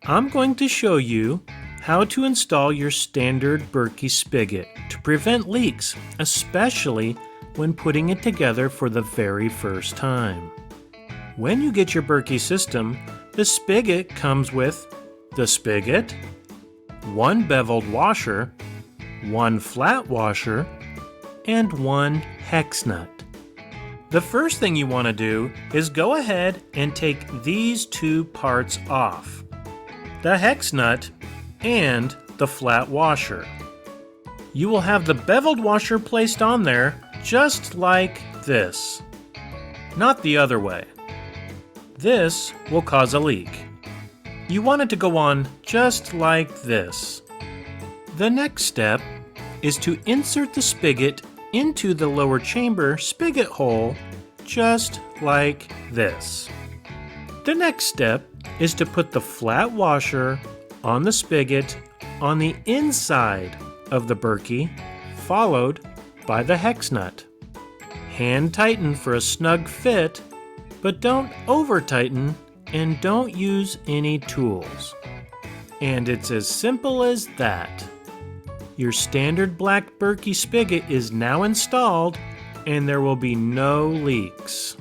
I'm going to show you how to install your Standard Berkey Spigot to prevent leaks, especially when putting it together for the very first time. When you get your Berkey system, the spigot comes with the spigot, one beveled washer, one flat washer, and one hex nut. The first thing you want to do is go ahead and take these two parts off, the hex nut and the flat washer. You will have the beveled washer placed on there just like this, not the other way. This will cause a leak. You want it to go on just like this. The next step is to insert the spigot into the lower chamber spigot hole just like this. The next step is to put the flat washer on the spigot on the inside of the Berkey, followed by the hex nut. Hand tighten for a snug fit, but don't over tighten and don't use any tools. And it's as simple as that. Your standard black Berkey spigot is now installed and there will be no leaks.